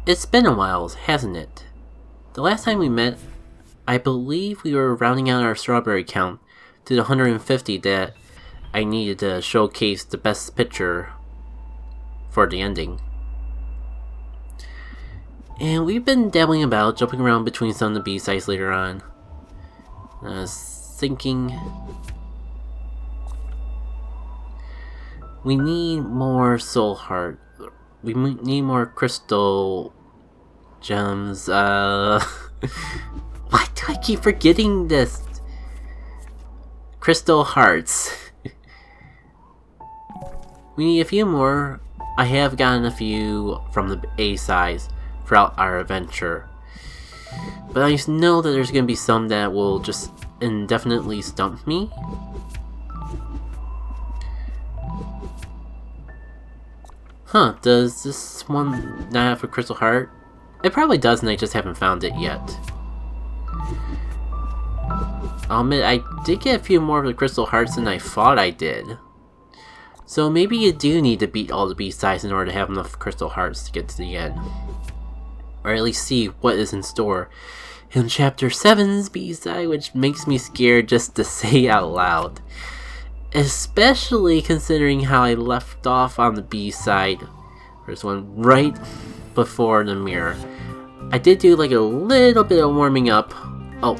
It's been a while, hasn't it? The last time we met, I believe we were rounding out our strawberry count to the 150 that I needed to showcase the best picture for the ending. And we've been dabbling about, jumping around between some of the B-sides later on. I was thinking... we need more soul heart. We need more crystal gems. Why do I keep forgetting this? Crystal hearts. We need a few more. I have gotten a few from the A sides throughout our adventure. But I just know that there's gonna be some that will just indefinitely stump me. Huh, does this one not have a crystal heart? It probably does and I just haven't found it yet. I'll admit, I did get a few more of the crystal hearts than I thought I did. So maybe you do need to beat all the B-sides in order to have enough crystal hearts to get to the end. Or at least see what is in store in Chapter 7's B-side, which makes me scared just to say out loud. Especially considering how I left off on the B-side. There's one right before the mirror. I did do like a little bit of warming up. Oh.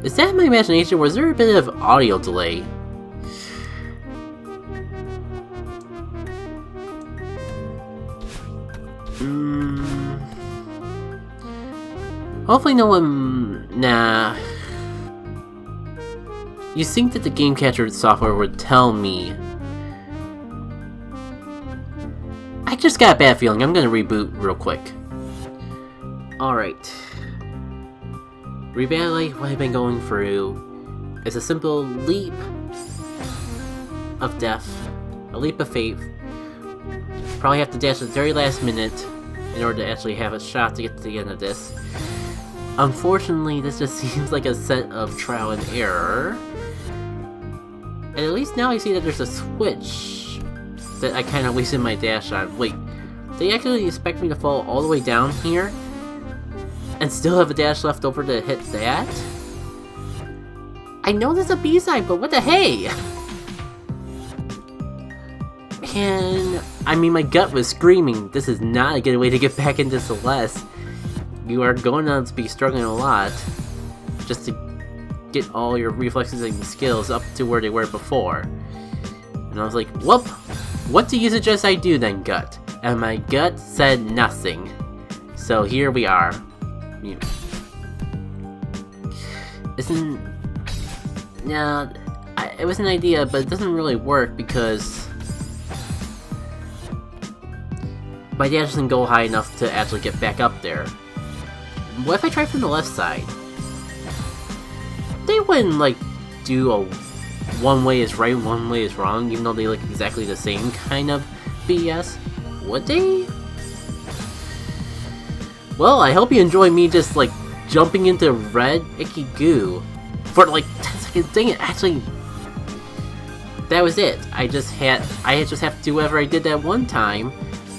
Is that my imagination? Was there a bit of audio delay? Hopefully no one... Nah. You think that the game capture software would tell me. I just got a bad feeling. I'm gonna reboot real quick. Alright. Revalidate what I've been going through. It's a simple leap of death. A leap of faith. Probably have to dash at the very last minute in order to actually have a shot to get to the end of this. Unfortunately, this just seems like a set of trial and error. And at least now I see that there's a switch that I kind of wasted my dash on. Wait, they actually expect me to fall all the way down here? And still have a dash left over to hit that? I know there's a B-side, but what the hey? And, I mean, my gut was screaming, this is not a good way to get back into Celeste. You are going to be struggling a lot just to get all your reflexes and skills up to where they were before. And I was like, whoop! What do you suggest I do then, gut? And my gut said nothing. So here we are. It was an idea, but it doesn't really work because my dash doesn't go high enough to actually get back up there. What if I try from the left side? They wouldn't, like, do a one way is right, one way is wrong, even though they look exactly the same kind of BS. Would they? Well, I hope you enjoy me just, like, jumping into red icky goo for, like, 10 seconds. Dang it, actually, that was it. I just have to do whatever I did that one time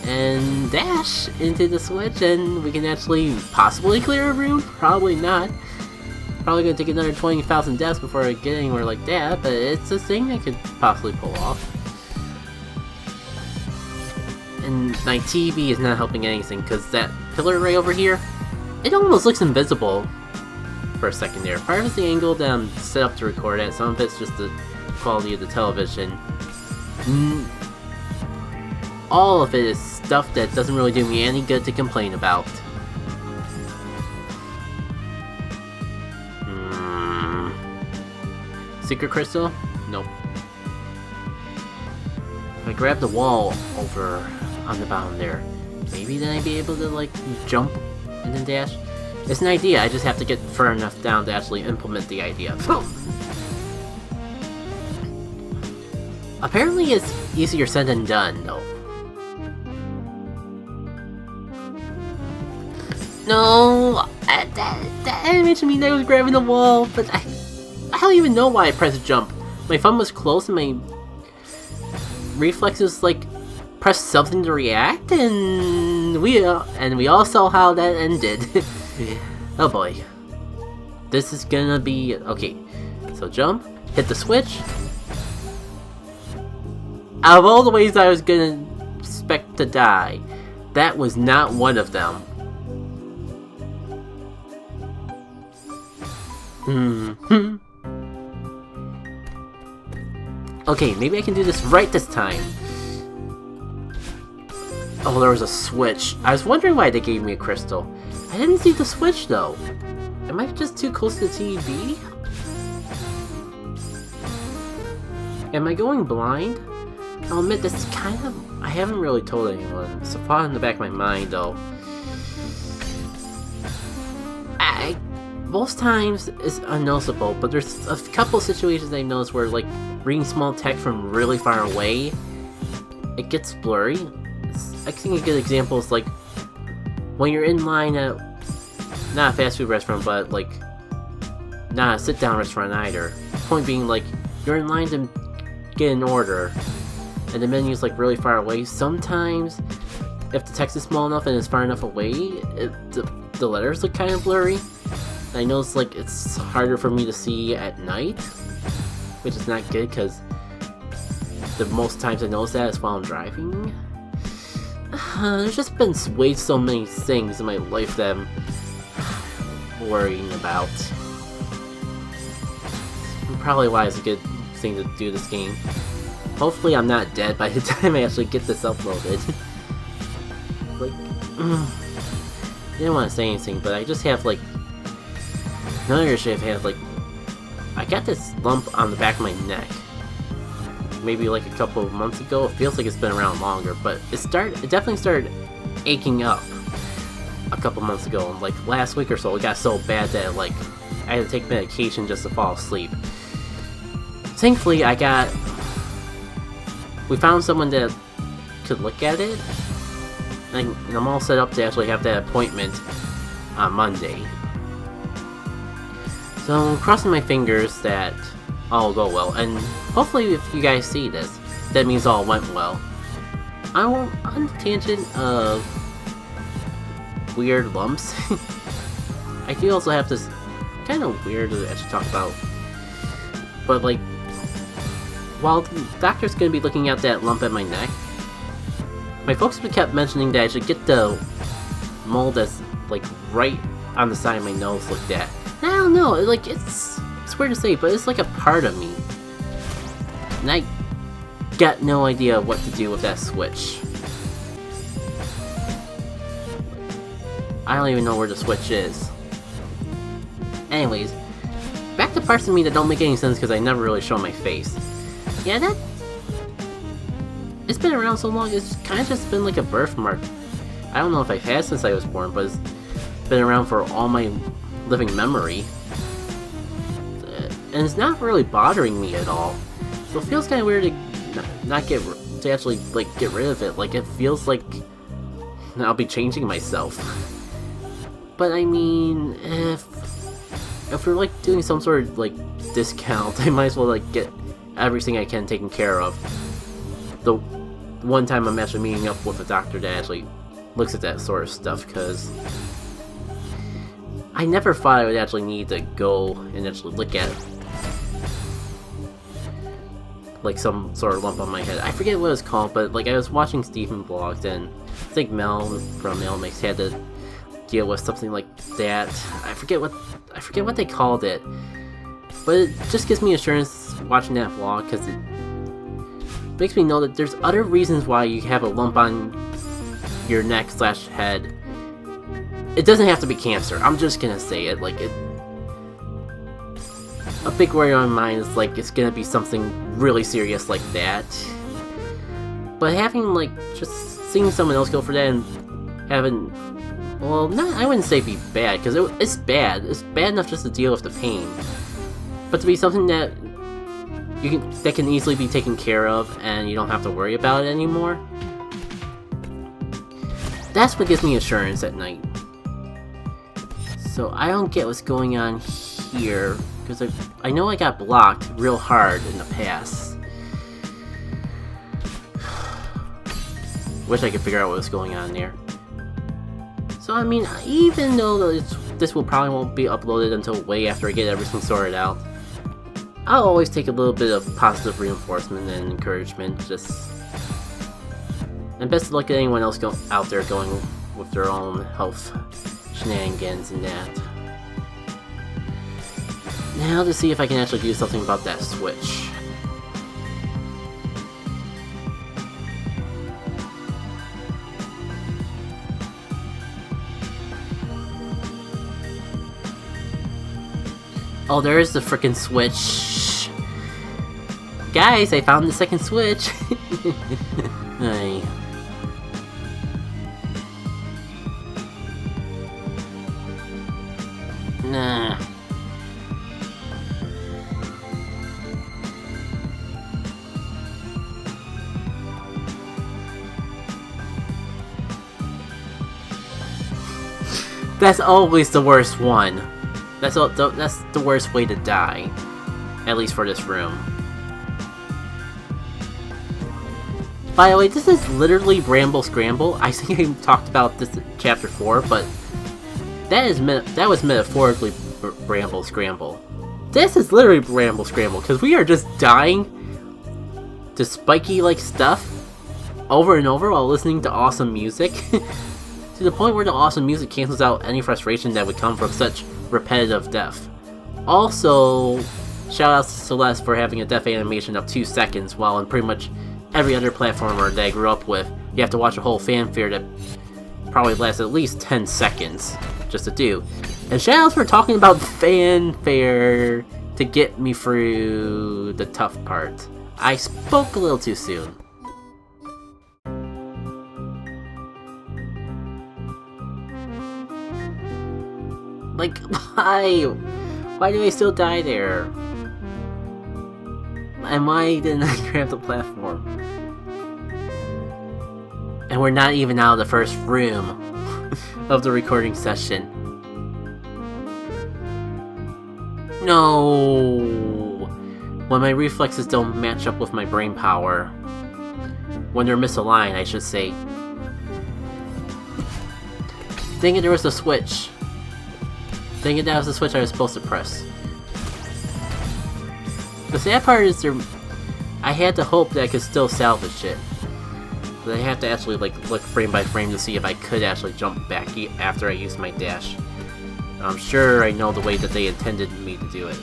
and dash into the switch, and we can actually possibly clear a room. Probably not. Probably gonna take another 20,000 deaths before I get anywhere like that, but it's a thing I could possibly pull off. And my TV is not helping anything, because that pillar right over here, it almost looks invisible for a second there. Part of it's the angle that I'm set up to record at, some of it's just the quality of the television. All of it is stuff that doesn't really do me any good to complain about. Secret crystal? Nope. If I grab the wall over on the bottom there, maybe then I'd be able to, like, jump and then dash? It's an idea, I just have to get far enough down to actually implement the idea. Apparently it's easier said than done, though. No! That animation mean I was grabbing the wall, but I don't even know why I pressed jump. My thumb was close and my reflexes, like, press something to react, and we all saw how that ended. Oh boy. This is gonna be... Okay, so jump, hit the switch. Out of all the ways I was gonna expect to die, that was not one of them. Okay, maybe I can do this right this time. Oh, there was a switch. I was wondering why they gave me a crystal. I didn't see the switch though. Am I just too close to the TV? Am I going blind? I'll admit this is kind of... I haven't really told anyone. It's a thought in the back of my mind though. Most times it's unnoticeable, but there's a couple situations I've noticed where, like, reading small text from really far away, it gets blurry. I think a good example is, like, when you're in line at, not a fast food restaurant, but, like, not a sit-down restaurant either. Point being, like, you're in line to get an order, and the menu's, like, really far away. Sometimes, if the text is small enough and it's far enough away, the letters look kind of blurry. I notice, like, it's harder for me to see at night, which is not good, because the most times I notice that is while I'm driving. There's just been way so many things in my life that I'm worrying about. Probably why it's a good thing to do this game. Hopefully I'm not dead by the time I actually get this uploaded. Like, I didn't want to say anything, but I just have, like, another issue I've had, like, I got this lump on the back of my neck. Maybe like a couple of months ago. It feels like it's been around longer, but it definitely started aching up a couple months ago. And like last week or so, it got so bad that like I had to take medication just to fall asleep. Thankfully, we found someone that could look at it, and I'm all set up to actually have that appointment on Monday. So I'm crossing my fingers that all will go well, and hopefully if you guys see this, that means all went well. On the tangent of weird lumps, I do also have this kind of weird to actually talk about, but like, while the doctor's going to be looking at that lump at my neck, my folks kept mentioning that I should get the mole that's like right on the side of my nose looked at. I don't know, like, it's weird to say, but it's like a part of me. And I got no idea what to do with that switch. I don't even know where the switch is. Anyways, back to parts of me that don't make any sense because I never really show my face. Yeah, it's been around so long, it's kind of just been like a birthmark. I don't know if I've had since I was born, but it's been around for all my living memory, and it's not really bothering me at all. So it feels kind of weird to actually like get rid of it. Like it feels like I'll be changing myself. But I mean, if we're like doing some sort of like discount, I might as well like get everything I can taken care of. The one time I'm actually meeting up with a doctor that actually looks at that sort of stuff, because I never thought I would actually need to go and actually look at like some sort of lump on my head. I forget what it's called, but like I was watching Stephen vlogs, and I think Mel from Melmix had to deal with something like that. I forget what they called it, but it just gives me assurance watching that vlog, because it makes me know that there's other reasons why you have a lump on your neck / head. It doesn't have to be cancer. I'm just gonna say it. Like a big worry on my mind is like it's gonna be something really serious like that. But having like just seeing someone else go for that and having, well, not, I wouldn't say be bad, because it's bad. It's bad enough just to deal with the pain, but to be something that that can easily be taken care of and you don't have to worry about it anymore. That's what gives me assurance at night. So I don't get what's going on here, because I know I got blocked real hard in the past. Wish I could figure out what was going on there. So I mean, even though this will probably won't be uploaded until way after I get everything sorted out, I'll always take a little bit of positive reinforcement and encouragement. And best of luck to anyone else out there going with their own health shenanigans and that. Now to see if I can actually do something about that switch. Oh, there is the frickin' switch. Guys, I found the second switch. Aye. Nah. That's always the worst one. That's the worst way to die. At least for this room. By the way, this is literally Bramble Scramble. I think I talked about this in Chapter 4, but that was metaphorically Bramble Scramble. This is literally Bramble Scramble, because we are just dying to spiky-like stuff over and over while listening to awesome music. To the point where the awesome music cancels out any frustration that would come from such repetitive death. Also, shout out to Celeste for having a death animation of 2 seconds, while in pretty much every other platformer that I grew up with, you have to watch a whole fanfare that probably lasts at least 10 seconds just to do. And shout outs for talking about fanfare to get me through the tough part. I spoke a little too soon. Like, why? Why do I still die there? And why didn't I grab the platform? And we're not even out of the first room of the recording session. No! When my reflexes don't match up with my brain power. When they're misaligned, I should say. Dang it, there was a switch. Dang it, that was the switch I was supposed to press. The sad part is I had to hope that I could still salvage it. But I have to actually look frame by frame to see if I could actually jump back after I used my dash. I'm sure I know the way that they intended me to do it.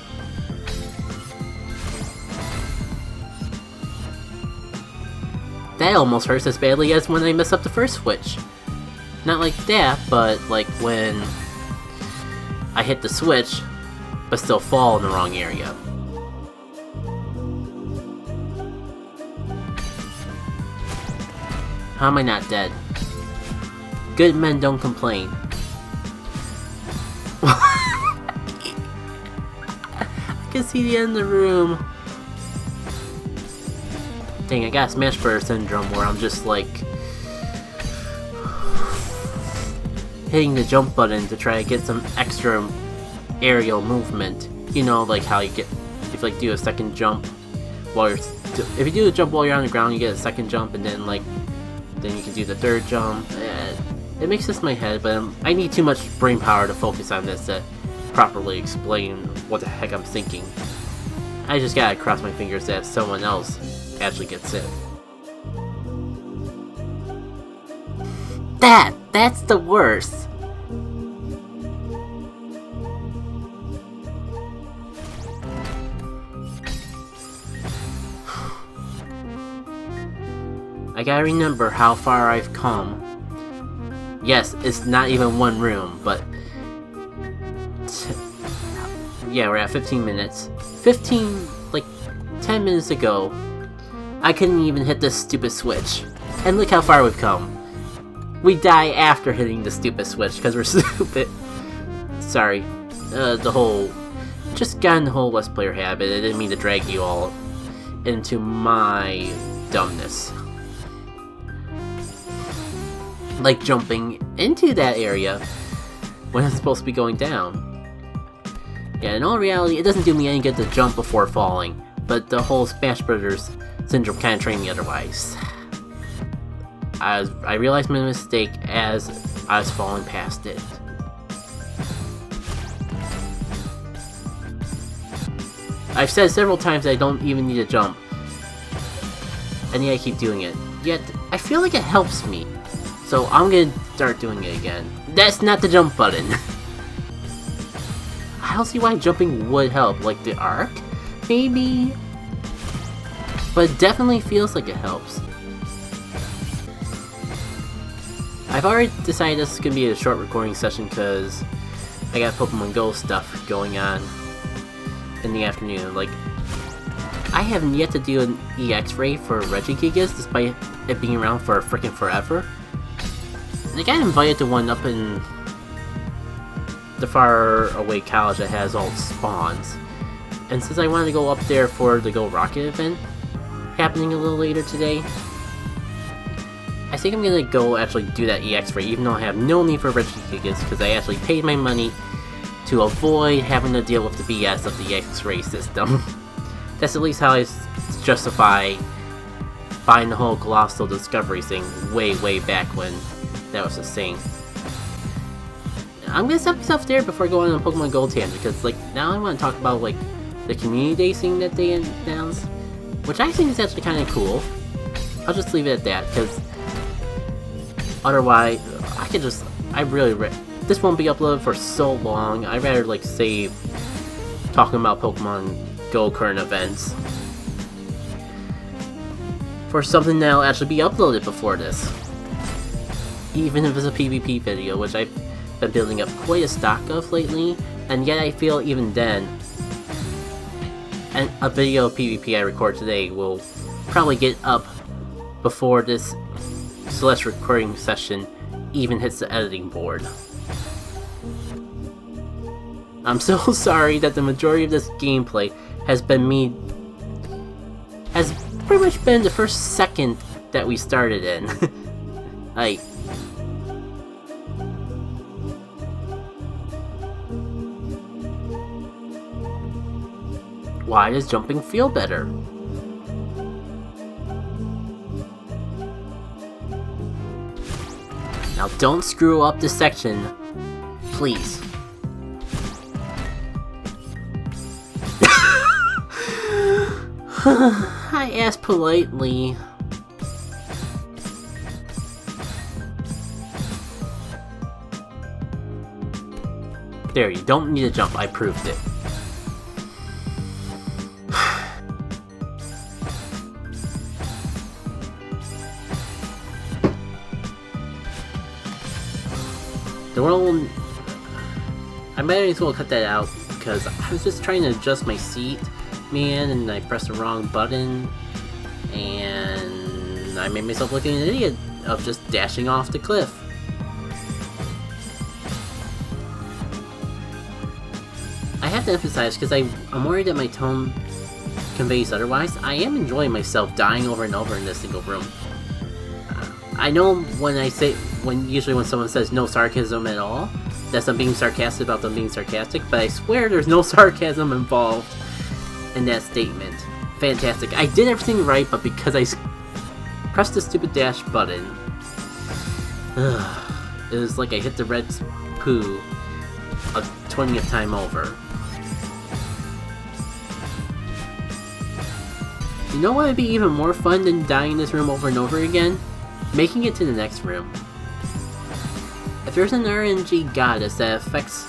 That almost hurts as badly as when I mess up the first switch. Not like that, but like when I hit the switch, but still fall in the wrong area. How am I not dead? Good men don't complain. I can see the end of the room. Dang, I got Smash Bros. Syndrome where I'm just like hitting the jump button to try to get some extra aerial movement. You know, like how you get if you like do a second jump while you're if you do the jump while you're on the ground, you get a second jump, and then you can do the third jump. It makes sense in my head, but I need too much brain power to focus on this to properly explain what the heck I'm thinking. I just gotta cross my fingers that someone else actually gets it. That's the worst. I gotta remember how far I've come. Yes, it's not even one room, but yeah, we're at 15 minutes. 10 minutes ago, I couldn't even hit this stupid switch. And look how far we've come. We die after hitting the stupid switch because we're stupid. Sorry. Just got in the whole Let's Player habit. I didn't mean to drag you all into my dumbness. Like jumping into that area when it's supposed to be going down. Yeah, in all reality, it doesn't do me any good to jump before falling, but the whole Smash Bros. Syndrome kind of trained me otherwise. I realized my mistake as I was falling past it. I've said several times that I don't even need to jump, and yet I keep doing it. Yet, I feel like it helps me, so I'm gonna start doing it again. That's not the jump button! I don't see why jumping would help, like the arc? Maybe? But it definitely feels like it helps. I've already decided this is gonna be a short recording session because I got Pokemon Go stuff going on in the afternoon. Like, I haven't yet to do an EX-ray for Regigigas despite it being around for freaking forever. And I got invited to one up in the far away college that has all the spawns. And since I wanted to go up there for the Go Rocket event happening a little later today, I think I'm gonna go actually do that EX-ray even though I have no need for Regigigas because I actually paid my money to avoid having to deal with the BS of the X-ray system. That's at least how I justify buying the whole Colossal Discovery thing way back when that was a thing. I'm gonna stop myself there before I go on a Pokemon Gold tangent because, like, now I want to talk about, like, the Community Day thing that they announced, which I think is actually kind of cool. I'll just leave it at that because otherwise, this won't be uploaded for so long. I'd rather, like, save talking about Pokemon Go current events for something that'll actually be uploaded before this. Even if it's a PvP video, which I've been building up quite a stock of lately, and yet I feel even then, and a video of PvP I record today will probably get up before this Celeste recording session even hits the editing board. I'm so sorry that the majority of this gameplay has pretty much been the first second that we started in. Like, why does jumping feel better? Now don't screw up this section, please. I asked politely. There, you don't need to jump, I proved it. The world... I might as well cut that out because I was just trying to adjust my seat, man, and I pressed the wrong button, and I made myself look like an idiot of just dashing off the cliff. I have to emphasize, because I'm worried that my tone conveys otherwise, I am enjoying myself dying over and over in this single room. I know usually when someone says no sarcasm at all, that's I'm being sarcastic about them being sarcastic, but I swear there's no sarcasm involved in that statement. Fantastic. I did everything right, but because I pressed the stupid dash button, it was like I hit the red poo a 20th time over. You know what would be even more fun than dying in this room over and over again? Making it to the next room. If there's an RNG goddess that affects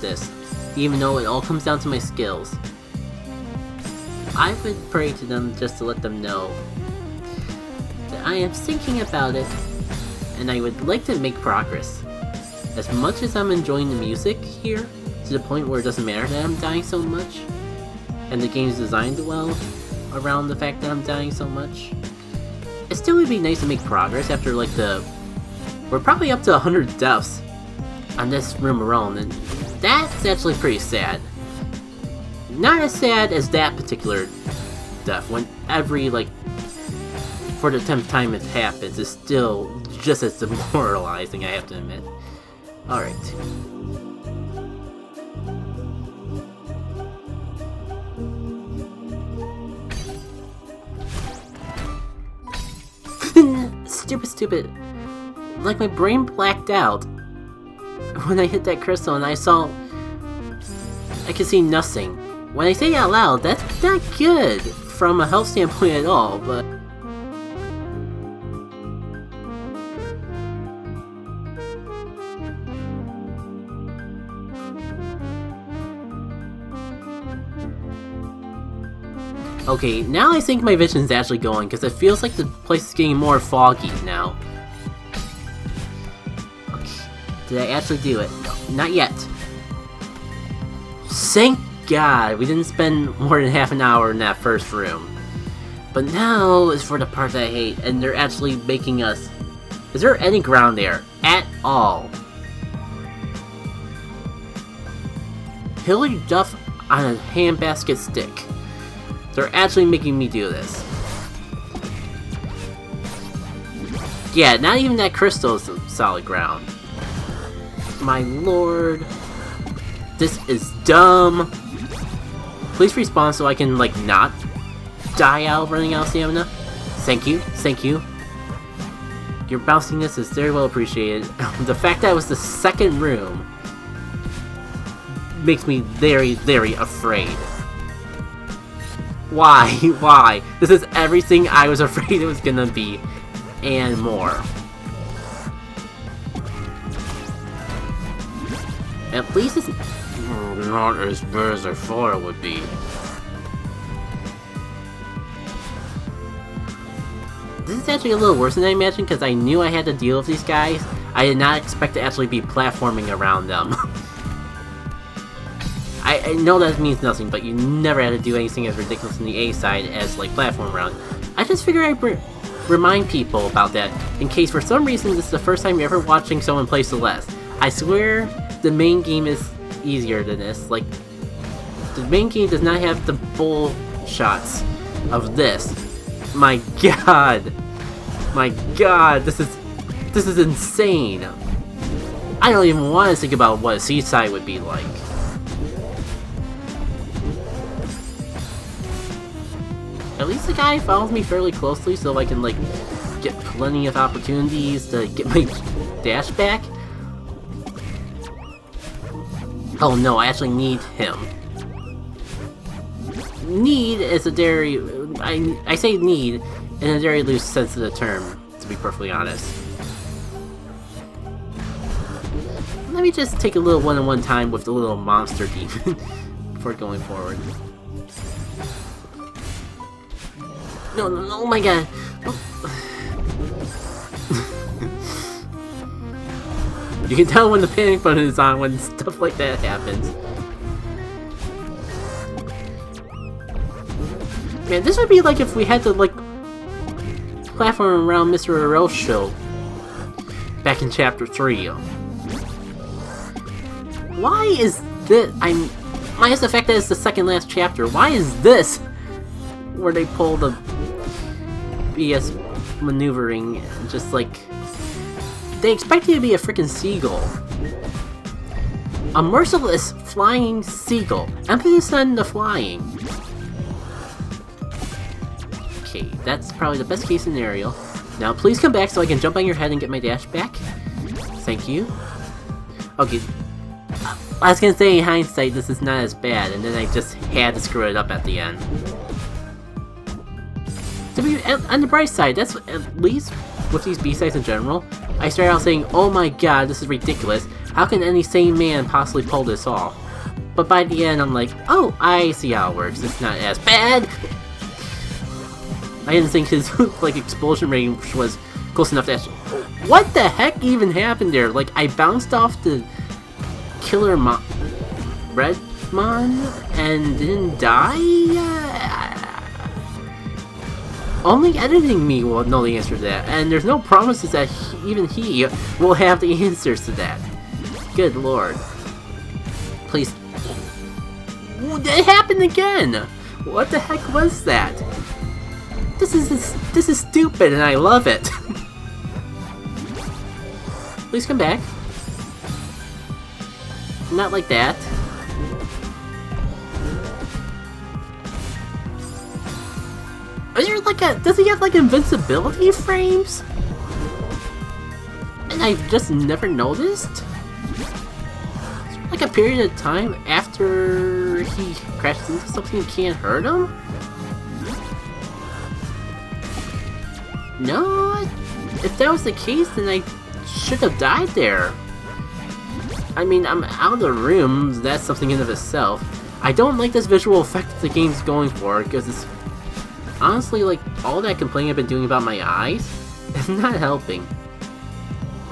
this, even though it all comes down to my skills, I would pray to them just to let them know that I am thinking about it, and I would like to make progress. As much as I'm enjoying the music here, to the point where it doesn't matter that I'm dying so much, and the game's designed well around the fact that I'm dying so much, it still would be nice to make progress after, like, we're probably up to 100 deaths on this room alone, and that's actually pretty sad. Not as sad as that particular death, when every, like, for the 10th time it happens, is still just as demoralizing, I have to admit. Alright. stupid. Like, my brain blacked out when I hit that crystal and I could see nothing. When I say it out loud, that's not good from a health standpoint at all, but... Okay, now I think my vision's actually going, because it feels like the place is getting more foggy now. Okay, did I actually do it? No, not yet. Thank God, we didn't spend more than half an hour in that first room. But now is for the part that I hate, and they're actually making us... Is there any ground there? At all? Hilary Duff on a handbasket stick. They're actually making me do this. Yeah, not even that crystal is solid ground. My lord. This is dumb. Please respawn so I can, like, not die out running out of stamina. Thank you, thank you. Your bounciness is very well appreciated. The fact that it was the second room makes me very, very afraid. Why? Why? This is everything I was afraid it was gonna be, and more. At least it's not as bad as I thought it would be. This is actually a little worse than I imagined because I knew I had to deal with these guys. I did not expect to actually be platforming around them. I know that means nothing, but you never had to do anything as ridiculous in the A side as, like, platform around. I just figured I'd remind people about that, in case for some reason this is the first time you're ever watching someone play Celeste. I swear the main game is easier than this. Like, the main game does not have the bull shots of this. My god! My god, this is insane! I don't even want to think about what a seaside would be like. At least the guy follows me fairly closely so I can, like, get plenty of opportunities to get my dash back. Oh no, I actually need him. Need is a very... I say need in a very loose sense of the term, to be perfectly honest. Let me just take a little one-on-one time with the little monster demon before going forward. No, oh my god. You can tell when the panic button is on when stuff like that happens. Man, this would be like if we had to, like, platform around Mr. Orocho back in Chapter 3. Why is this? Minus the fact that it's the second last chapter, why is this where they pull the BS maneuvering and just, like, they expect you to be a freaking seagull. A merciless flying seagull. Emphasis on the flying. Okay, that's probably the best case scenario. Now please come back so I can jump on your head and get my dash back. Thank you. Okay. I was gonna say in hindsight this is not as bad, and then I just had to screw it up at the end. To be on the bright side, that's at least with these B-sides in general. I started out saying, oh my god, this is ridiculous. How can any sane man possibly pull this off? But by the end, I'm like, oh, I see how it works. It's not as bad. I didn't think his like explosion range was close enough to actually... What the heck even happened there? Like, I bounced off the killer Redmon and didn't die? Only editing me will know the answer to that, and there's no promises that even he will have the answers to that. Good lord. Please. It happened again! What the heck was that? This is stupid and I love it. Please come back. Not like that. Is there like does he have like invincibility frames? and I've just never noticed? Like a period of time after he crashes into something and can't hurt him? No, if that was the case, then I should have died there. I mean, I'm out of the room, that's something in of itself. I don't like this visual effect that the game's going for, because it's honestly like all that complaining I've been doing about my eyes is not helping.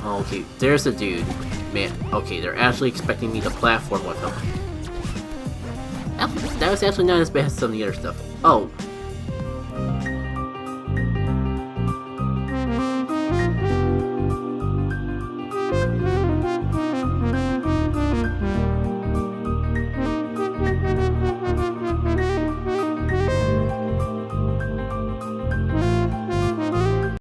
Okay, there's a dude. Man, okay, they're actually expecting me to platform with him. That was actually not as bad as some of the other stuff. Oh,